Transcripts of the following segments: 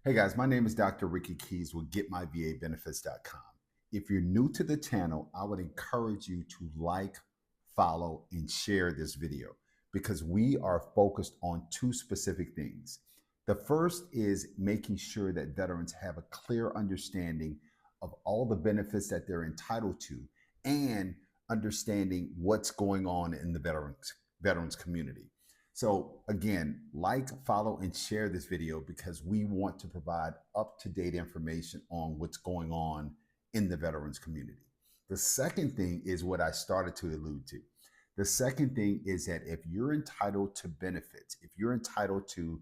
Hey guys, my name is Dr. Ricky Keys with GetMyVABenefits.com. If you're new to the channel, I would encourage you to like, follow, and share this video because we are focused on two specific things. The first is making sure that veterans have a clear understanding of all the benefits that they're entitled to and understanding what's going on in the veterans community. So again, like, follow, and share this video because we want to provide up-to-date information on what's going on in the veterans community. The second thing is what I started to allude to. The second thing is that if you're entitled to benefits, if you're entitled to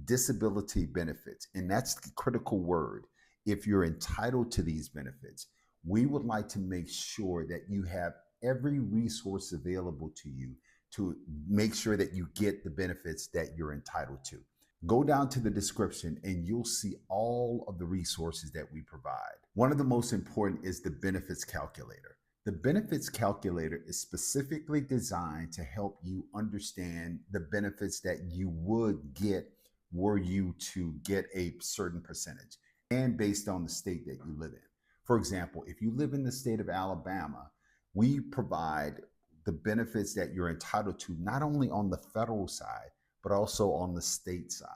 disability benefits, and that's the critical word, if you're entitled to these benefits, we would like to make sure that you have every resource available to you to make sure that you get the benefits that you're entitled to. Go down to the description and you'll see all of the resources that we provide. One of the most important is the benefits calculator. The benefits calculator is specifically designed to help you understand the benefits that you would get were you to get a certain percentage and based on the state that you live in. For example, if you live in the state of Alabama, we provide the benefits that you're entitled to, not only on the federal side, but also on the state side.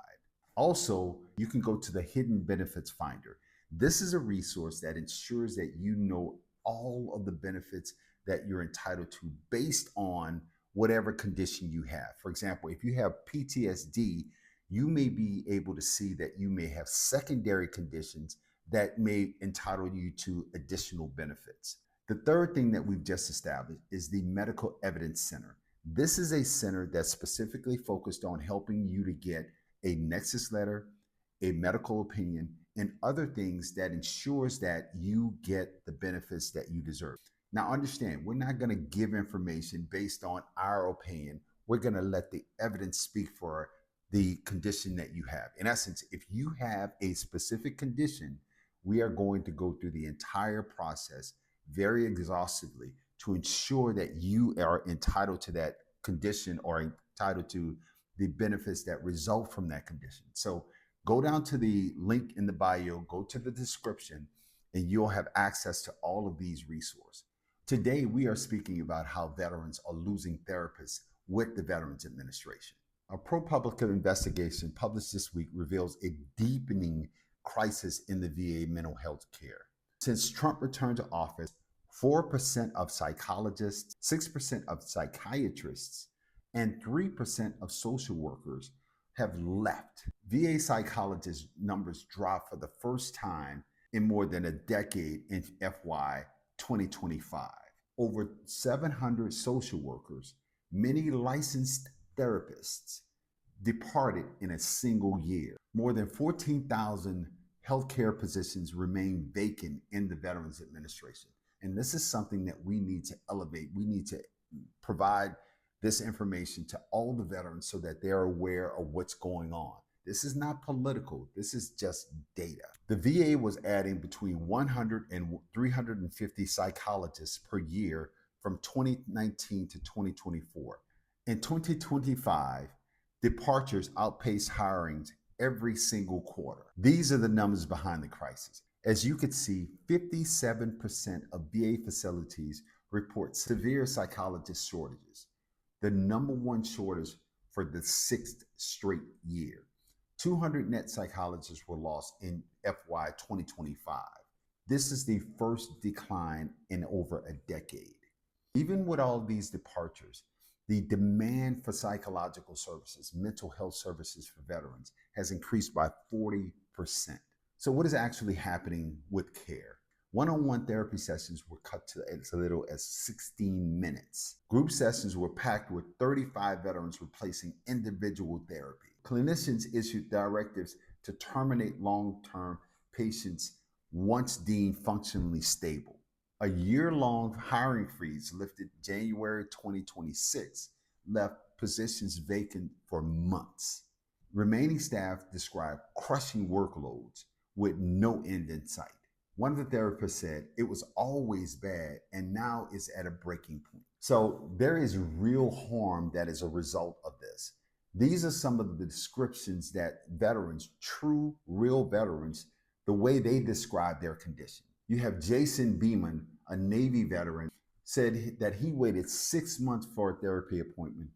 Also, you can go to the Hidden Benefits Finder. This is a resource that ensures that you know all of the benefits that you're entitled to based on whatever condition you have. For example, if you have PTSD, you may be able to see that you may have secondary conditions that may entitle you to additional benefits. The third thing that we've just established is the Medical Evidence Center. This is a center that's specifically focused on helping you to get a Nexus letter, a medical opinion, and other things that ensures that you get the benefits that you deserve. Now understand, we're not going to give information based on our opinion. We're going to let the evidence speak for the condition that you have. In essence, if you have a specific condition, we are going to go through the entire process very exhaustively to ensure that you are entitled to that condition or entitled to the benefits that result from that condition. So go down to the link in the bio, go to the description, and you'll have access to all of these resources. Today, we are speaking about how veterans are losing therapists with the Veterans Administration. A ProPublica investigation published this week reveals a deepening crisis in the VA mental health care. Since Trump returned to office, 4% of psychologists, 6% of psychiatrists, and 3% of social workers have left. VA psychologist numbers dropped for the first time in more than a decade in FY 2025. Over 700 social workers, many licensed therapists, departed in a single year. More than 14,000 healthcare positions remain vacant in the Veterans Administration. And this is something that we need to elevate. We need to provide this information to all the veterans so that they're aware of what's going on. This is not political. This is just data. The VA was adding between 100 and 350 psychologists per year from 2019 to 2024. In 2025, departures outpaced hirings every single quarter. These are the numbers behind the crisis. As you can see, 57% of VA facilities report severe psychologist shortages, the number one shortage for the sixth straight year. 200 net psychologists were lost in FY 2025. This is the first decline in over a decade. Even with all these departures, the demand for psychological services, mental health services for veterans has increased by 40%. So what is actually happening with care? One-on-one therapy sessions were cut to as little as 16 minutes. Group sessions were packed with 35 veterans replacing individual therapy. Clinicians issued directives to terminate long-term patients once deemed functionally stable. A year-long hiring freeze lifted January 2026 left positions vacant for months. Remaining staff described crushing workloads with no end in sight. One of the therapists said, "It was always bad and now it's at a breaking point." So there is real harm that is a result of this. These are some of the descriptions that veterans, true, real veterans, the way they describe their condition. You have Jason Beeman, a Navy veteran, said that he waited 6 months for a therapy appointment,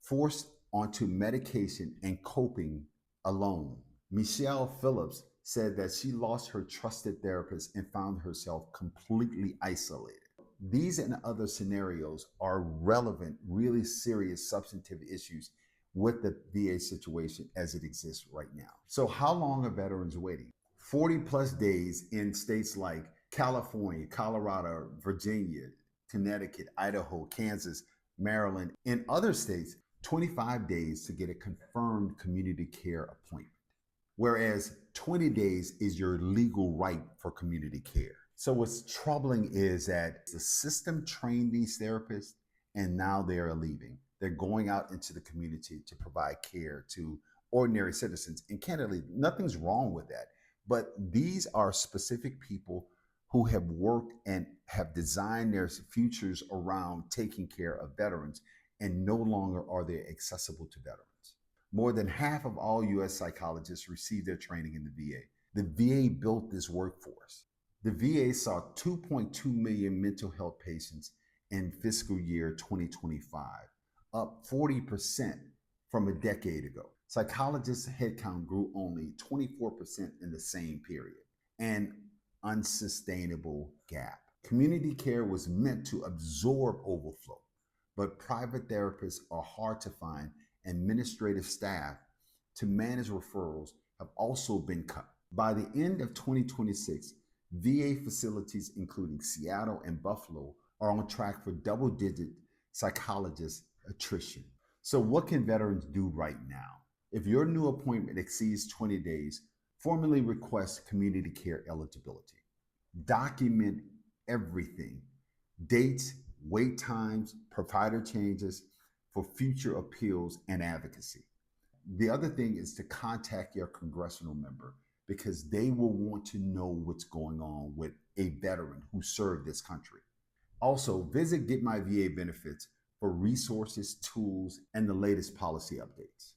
forced onto medication and coping alone. Michelle Phillips said that she lost her trusted therapist and found herself completely isolated. These and other scenarios are relevant, really serious substantive issues with the VA situation as it exists right now. So, how long are veterans waiting? 40 plus days in states like California, Colorado, Virginia, Connecticut, Idaho, Kansas, Maryland. In other states, 25 days to get a confirmed community care appointment, whereas 20 days is your legal right for community care. So what's troubling is that the system trained these therapists and now they are leaving. They're going out into the community to provide care to ordinary citizens. And candidly, nothing's wrong with that. But these are specific people who have worked and have designed their futures around taking care of veterans, and no longer are they accessible to veterans. More than half of all US psychologists received their training in the VA. The VA built this workforce. The VA saw 2.2 million mental health patients in fiscal year 2025, up 40% from a decade ago. Psychologists' headcount grew only 24% in the same period. An unsustainable gap. Community care was meant to absorb overflow, but private therapists are hard to find. Administrative staff to manage referrals have also been cut. By the end of 2026, VA facilities, including Seattle and Buffalo, are on track for double-digit psychologist attrition. So what can veterans do right now? If your new appointment exceeds 20 days, formally request community care eligibility. Document everything: dates, wait times, provider changes for future appeals and advocacy. The other thing is to contact your congressional member, because they will want to know what's going on with a veteran who served this country. Also, visit Get My VA Benefits for resources, tools, and the latest policy updates.